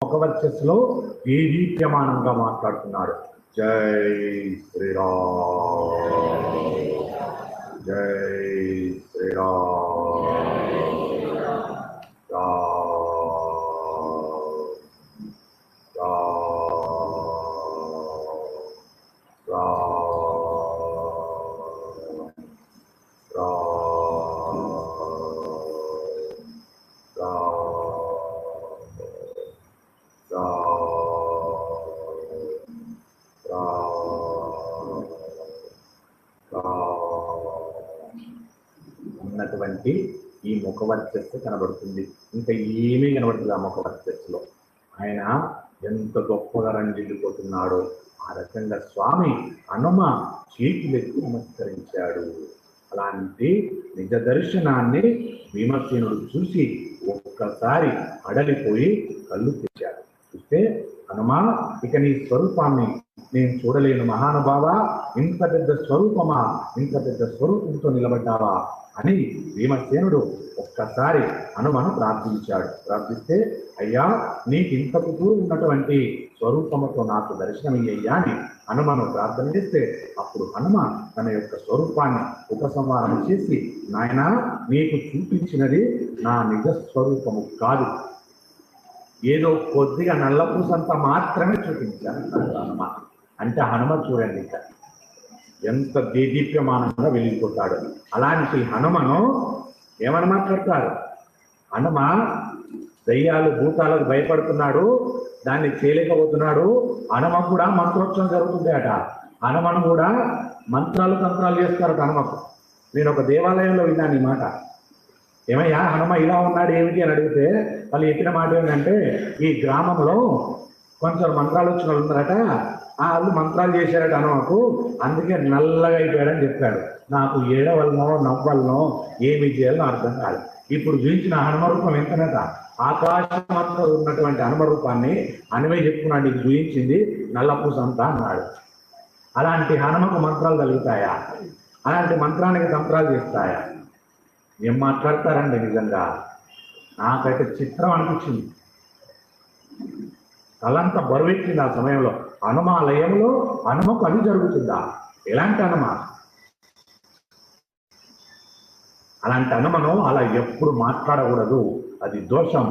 ముఖవర్చస్సులో దేదీప్యమానంగా మాట్లాడుతున్నాడు. జై శ్రీరామ్, జై శ్రీరామ్, ఉన్నటువంటి ఈ ముఖవర్చస్సు కనబడుతుంది. ఇంకా ఏమీ కనబడుతుంది ఆ ముఖవర్చస్సులో. ఆయన ఎంత గొప్పగా రంజిల్లిపోతున్నాడో ఆ రకంగా స్వామి హనుమ చేతులెత్తి నమస్కరించాడు. అలాంటి నిజ దర్శనాన్ని భీమసేనుడు చూసి ఒక్కసారి అడలిపోయి కళ్ళు తెచ్చాడు. చూస్తే హనుమా, ఇక నీ స్వరూపాన్ని నేను చూడలేను మహానుభావ, ఇంత పెద్ద స్వరూపమా, ఇంత పెద్ద స్వరూపంతో నిలబడ్డావా అని భీమసేనుడు ఒక్కసారి హనుమను ప్రార్థించాడు. ప్రార్థిస్తే, అయ్యా నీకు ఇంతకు దూరం ఉన్నటువంటి స్వరూపముతో నాకు దర్శనమయ్యా అని హనుమను ప్రార్థన చేస్తే, అప్పుడు హనుమ తన యొక్క స్వరూపాన్ని ఉపసంహారం చేసి, నాయనా నీకు చూపించినది నా నిజ స్వరూపము కాదు, ఏదో కొద్దిగా నల్లపూసంత మాత్రమే చూపించాను హనుమ అంటే. హనుమ చూడండి ఇక ఎంత దేదీప్యమానంగా వెలిగిపోతాడు. అలాంటి హనుమను ఏమని మాట్లాడతారు? హనుమ దయ్యాలు భూతాలకు భయపడుతున్నాడు, దాన్ని చేయలేకపోతున్నాడు. హనుమ కూడా మంత్రోత్సవం జరుగుతుంది అట. హనుమను కూడా మంత్రాలు తంత్రాలు చేస్తారు హనుమకు. నేను ఒక దేవాలయంలో విన్నాను ఈ మాట. ఏమయ్యా హనుమ ఇలా ఉన్నాడు ఏమిటి అని అడిగితే వాళ్ళు చెప్పిన మాట ఏంటంటే, ఈ గ్రామంలో కొంచెం మంత్రాలు వచ్చిన వాళ్ళు ఉన్నారట, వాళ్ళు మంత్రాలు చేశారట హనుమకు, అందుకే నల్లగా అయిపోయాడని చెప్పాడు. నాకు ఏడవలనో నవ్వలనో ఏమి చేయాలో అర్థం కాదు. ఇప్పుడు చూపించిన హనుమ రూపం ఎంతనట, ఆకాశమంతా ఉన్నటువంటి హనుమ రూపాన్ని హనుమే చెప్పుకున్నాడు, నీకు చూపించింది నల్లపూసంతా అన్నాడు. అలాంటి హనుమకు మంత్రాలు కలుగుతాయా? అలాంటి మంత్రానికి తంత్రాలు చేస్తాయా? ఏం మాట్లాడతారండి నిజంగా. నాకైతే చిత్రం అనిపించింది, తలంతా బరువెక్కింది ఆ సమయంలో. హనుమాలయంలో హనుమకు అది జరుగుతుందా? ఎలాంటి హనుమ? అలాంటి హనుమను అలా ఎప్పుడు మాట్లాడకూడదు, అది దోషం.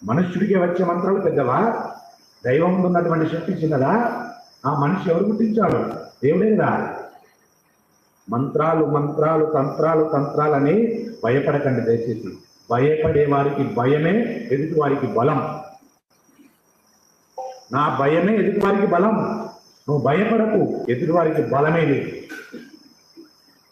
మనుష్యుడికి వచ్చే మంత్రాలు పెద్దవా? దైవం ఉన్నటువంటి శక్తి చిన్నదా? ఆ మనిషి ఎవరు పుట్టించాడు? దేవుడేరా. మంత్రాలు మంత్రాలు తంత్రాలు తంత్రాలని భయపడకండి దయచేసి. భయపడే వారికి భయమే ఎదుటి వారికి బలం. నా భయమే ఎదుటి వారికి బలం. నువ్వు భయపడకు, ఎదుటి వారికి బలమే లేదు.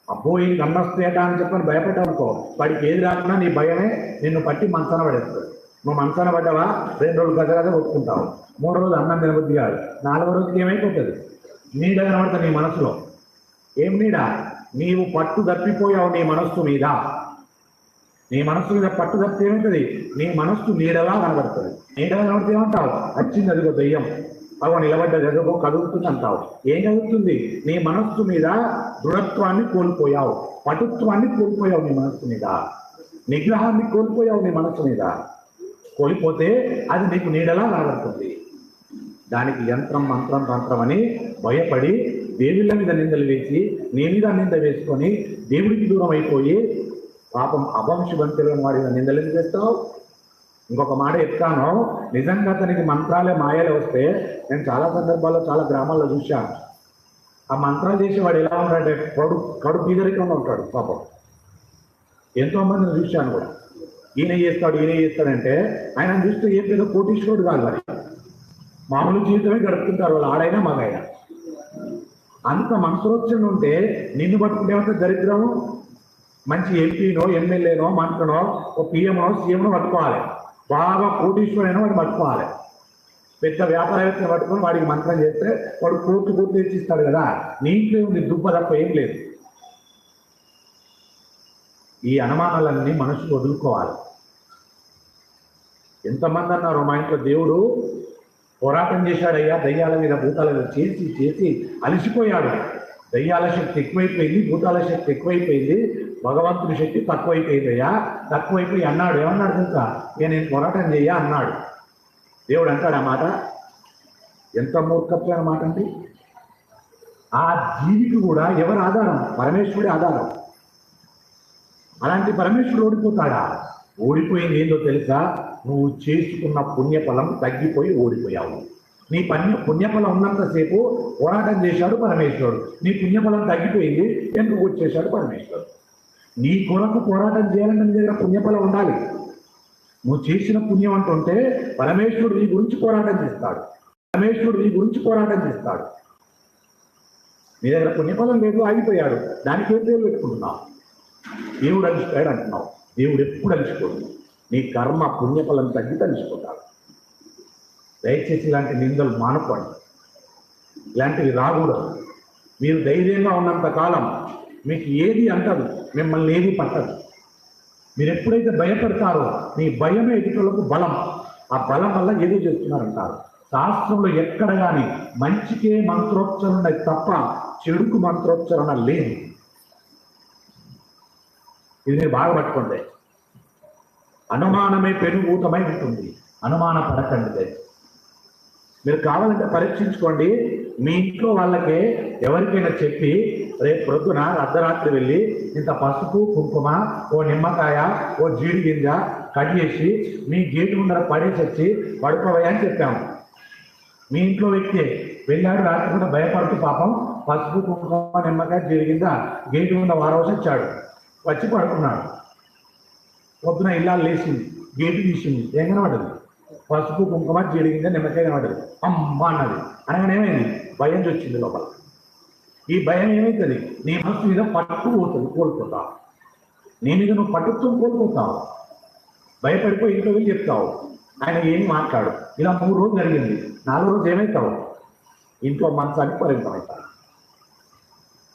అబ్బో ఈ గన్నొస్తేట అని చెప్పని భయపడ్డావుకో, వాడికి ఏది రాకున్నా నీ భయమే నిన్ను పట్టి మంచాన పడేస్తుంది. నువ్వు మంచాన పడ్డావా 2 రోజులు గజగజ కొట్టుకుంటావు, 3 రోజులు అన్నం తినబుద్ధి కాదు, 4వ రోజుకి ఏమైపోతుంది? నీడ కనబడుతుంది నీ మనసులో. ఏం నీడ? నీవు పట్టు తప్పిపోయావు నీ మనస్సు మీద. నీ మనస్సు మీద పట్టు తప్పి ఏమవుతుంది? నీ మనస్సు నీడలా కనబడుతుంది. నీడలా కనబడితే ఏమంటావు? వచ్చింది అదిగో దయ్యం, అగో నిలబడ్డ జగబో కదుగుతుంది అంటావు. ఏం కదుగుతుంది? నీ మనస్సు మీద దృఢత్వాన్ని కోల్పోయావు, పటుత్వాన్ని కోల్పోయావు, నీ మనస్సు మీద నిగ్రహాన్ని కోల్పోయావు, నీ మనస్సు మీద కోల్పోతే అది నీకు నీడలా కనబడుతుంది. దానికి యంత్రం మంత్రం తంత్రం అని భయపడి దేవుళ్ళ మీద నిందలు వేసి నీ మీద నింద వేసుకొని దేవుడికి దూరం అయిపోయి పాపం అవంశవంతులైన వాడి నిందలు ఎందుకు వేస్తావు? ఇంకొక మాట చెప్తాను, నిజంగా అతనికి మంత్రాలే మాయలే వస్తే నేను చాలా సందర్భాల్లో చాలా గ్రామాల్లో చూశాను. ఆ మంత్రాలు చేసేవాడు ఎలా ఉంటాడంటే కడు బీదరికంగా ఉంటాడు పాపం. ఎంతో మందిని చూశాను కూడా. ఈయన చేస్తాడంటే ఆయన చూస్తే ఏ పెద్ద కోటీశ్వరుడు కాదు, మరి మామూలు జీవితమే గడుపుతుంటారు వాళ్ళు, ఆడైనా మగైనా. అంత మనసులోచన ఉంటే నిన్ను పట్టుకుంటే ఏమంటే దరిద్రము. మంచి ఎంపీనో ఎమ్మెల్యేనో మంత్రినో ఓ పిఎంనో సీఎంనో పట్టుకోవాలి, బాగా కోటీశ్వరైనా వాడిని పట్టుకోవాలి. పెద్ద వ్యాపారవేత్తను పట్టుకొని వాడికి మంత్రం చేస్తే వాడు కోర్టు తెచ్చిస్తాడు కదా. నీకే ఉంది దుబ్బ తప్ప ఏం లేదు. ఈ అనుమానాలన్నీ మనుషులు వదులుకోవాలి. ఎంతమంది అన్నారు మా ఇంట్లో దేవుడు పోరాటం చేశాడయ్యా, దయ్యాల మీద భూతాల మీద చేసి చేసి అలసిపోయాడు. దయ్యాల శక్తి ఎక్కువైపోయింది, భూతాల శక్తి ఎక్కువైపోయింది, భగవంతుని శక్తి తక్కువైపోయిందయ్యా. తక్కువైపోయి అన్నాడు, ఏమన్నాడు ఇంకా, నేను పోరాటం చెయ్యా అన్నాడు. దేవుడు అంటాడు ఆ మాట. ఎంత మూర్ఖత్వమైన మాట అండి. ఆ జీవికి కూడా ఎవరు ఆధారం? పరమేశ్వరుడి ఆధారం. అలాంటి పరమేశ్వరుడు ఓడిపోతాడా? ఓడిపోయింది ఏందో తెలుసా? నువ్వు చేసుకున్న పుణ్యఫలం తగ్గిపోయి ఓడిపోయావు. నీ పుణ్యఫలం ఉన్నంతసేపు పోరాటం చేశాడు పరమేశ్వరుడు. నీ పుణ్యఫలం తగ్గిపోయింది, ఎందుకు వచ్చేశాడు పరమేశ్వరుడు. నీ కొరకు పోరాటం చేయాలంటే నీ దగ్గర పుణ్యఫలం ఉండాలి. నువ్వు చేసిన పుణ్యం అంటుంటే పరమేశ్వరుడు నీ గురించి పోరాటం చేస్తాడు. పరమేశ్వరుడు నీ గురించి పోరాటం చేస్తాడు. నీ దగ్గర పుణ్యఫలం లేదు, ఆగిపోయాడు. దానికి ఏం పేరు పెట్టుకుంటున్నావు? దేవుడు అలిసిపోయాడు అంటున్నావు. దేవుడు ఎప్పుడు అలిసిపోడు. నీ కర్మ పుణ్యఫలం తగ్గితే అలిసిపోతాడు. దయచేసి ఇలాంటి నిందలు మానుకోండి. ఇలాంటివి రాకూడదు. మీరు ధైర్యంగా ఉన్నంత కాలం మీకు ఏది అంటదు, మిమ్మల్ని ఏది పట్టదు. మీరు ఎప్పుడైతే భయపడతారో మీ భయమే ఎదుటిలకు బలం. ఆ బలం వల్ల ఏదో చేస్తున్నారంటారు. శాస్త్రంలో ఎక్కడ కానీ మంచికే మంత్రోచ్చరణ తప్ప చెడుకు మంత్రోచ్చరణ లేదు. ఇది మీరు బాగా పట్టుకోండి. అనుమానమే పెనుభూతమై ఉంటుంది. అనుమాన పడకండి. మీరు కావాలంటే పరీక్షించుకోండి. మీ ఇంట్లో వాళ్ళకే ఎవరికైనా చెప్పి రేపు ప్రొద్దున అర్ధరాత్రి వెళ్ళి ఇంత పసుపు కుంకుమ, ఓ నిమ్మకాయ, ఓ జీడి గింజ కట్ చేసి మీ గేటు ముందర పడేసి వచ్చి పడుకోవయ్యా అని చెప్పాము. మీ ఇంట్లో వ్యక్తి వెళ్ళాడు, రాత్రి కూడా భయపడుతూ పాపం పసుపు కుంకుమ నిమ్మకాయ జీడి గింజ గేటు ముంద వారవసి వచ్చాడు, వచ్చి పడుకున్నాడు. పొద్దున ఇల్లాలు లేచింది, గేటు తీసింది, ఏం కనబడదు? పసుపు కుంకుమ జీడి గింజ నిమ్మకాయ కనబడదు. అమ్మ అన్నది. అనగానే ఏమైంది? భయం వచ్చింది లోపల. ఈ భయం ఏమవుతుంది? నీ మనసు మీద పట్టు పోతుంది, కోల్పోతావు. నీ మీద నువ్వు పట్టుతో కోల్పోతావు. భయపడిపోయి ఇంట్లో వెళ్ళి చెప్తావు, ఆయన ఏం మాట్లాడు. ఇలా 3 రోజులు జరిగింది. 4వ రోజు ఏమవుతావు? ఇంట్లో మనసానికి పరిమితమవుతావు.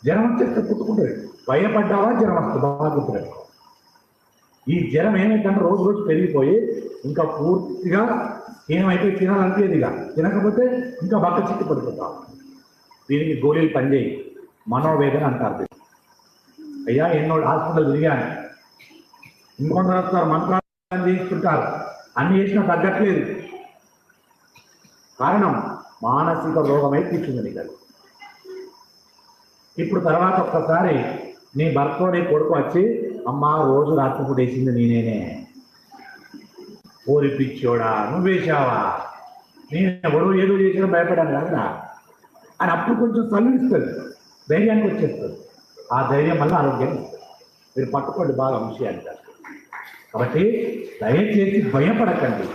జ్వరం వచ్చేస్తే పుట్టుకుంటుంది. భయపడ్డావా జ్వరం వస్తుంది, బాగా గుర్తుపెట్టుకో. ఈ జ్వరం ఏమైందంటే రోజు రోజు పెరిగిపోయి ఇంకా పూర్తిగా ఏమైపోయి తినాలనిపించేదిగా, తినకపోతే ఇంకా బక్క చిక్కి పడిపోతావు. దీనికి గోళీలు పనిచేయి. మనోవేదన అంటారు. అయ్యా ఎన్నో హాస్పిటల్ తిరిగాను, ఇంకొందరు వస్తారు మంత్రాలు చేస్తుంటారు, అన్ని చేసినా తగ్గట్లేదు. కారణం మానసిక రోగమై కూర్చుంది నీకు. ఇప్పుడు తర్వాత ఒక్కసారి నీ భర్త నీ కొడుకు వచ్చి, అమ్మ రోజు రాత్రిపూట వేసింది నేనేనే, ఓరి పిచ్చోడా నువ్వేసావా, నేను ఎవడో ఏదో చేసినా భయపడాను కదా అని అప్పుడు కొంచెం సల్లిస్తుంది, ధైర్యానికి వచ్చేస్తుంది. ఆ ధైర్యం వల్ల ఆరోగ్యాన్ని ఇస్తుంది. మీరు పట్టుకోండి బాగా విషయాన్ని. కాబట్టి దయచేసి భయపడకండి.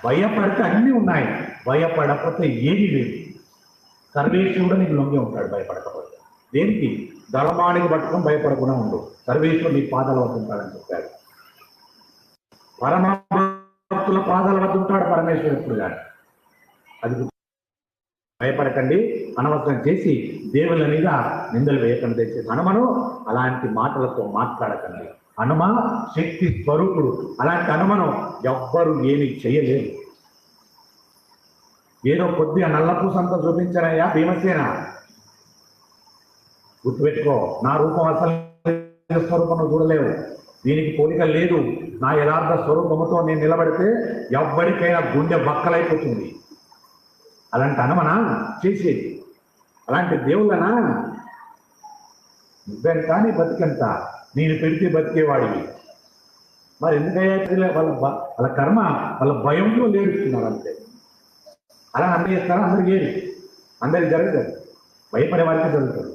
భయపడితే అన్నీ ఉన్నాయి, భయపడకపోతే ఏది లేదు. సర్వేశ్వరుడు నీకు లొంగి ఉంటాడు భయపడకపోతే. దేనికి? ధర్మానికి పట్టుకొని భయపడకుండా ఉండు. సర్వేశ్వరుడు నీ పాదాల వద్ద ఉంటాడని చెప్పాడు. పరమభక్తుల పాదాల వద్ద ఉంటాడు పరమేశ్వరుడు గారు. అది భయపడకండి. అనవసరం చేసి దేవుళ్ళ మీద నిందలు వేయకండి. దయచేసి హనుమను అలాంటి మాటలతో మాట్లాడకండి. హనుమ శక్తి స్వరూపుడు. అలాంటి హనుమను ఎవ్వరు ఏమి చేయలేరు. ఏదో కొద్దిగా నల్లపూసంతా చూపించారయ్యా భీమసేన, గుర్తుపెట్టుకో, నా రూపం అసలు స్వరూపంలో చూడలేవు, దీనికి పోలిక లేదు. నా యథార్థ స్వరూపముతో నేను నిలబడితే ఎవ్వరికైనా గుండె బక్కలైపోతుంది. అలాంటి హనుమనా చేసేది? అలాంటి దేవుళ్ళనా? నువ్వెంత నీ బతికెంత, నేను పెడితే బతికేవాడివి. మరి ఎందుకయ్యా వాళ్ళ కర్మ వాళ్ళ భయంలో లేడుస్తున్నారు అంతే. అలా అందరూ చేస్తారా? అందరికి ఏది అందరికి జరుగుతుంది, భయపడే వారికి జరుగుతుంది.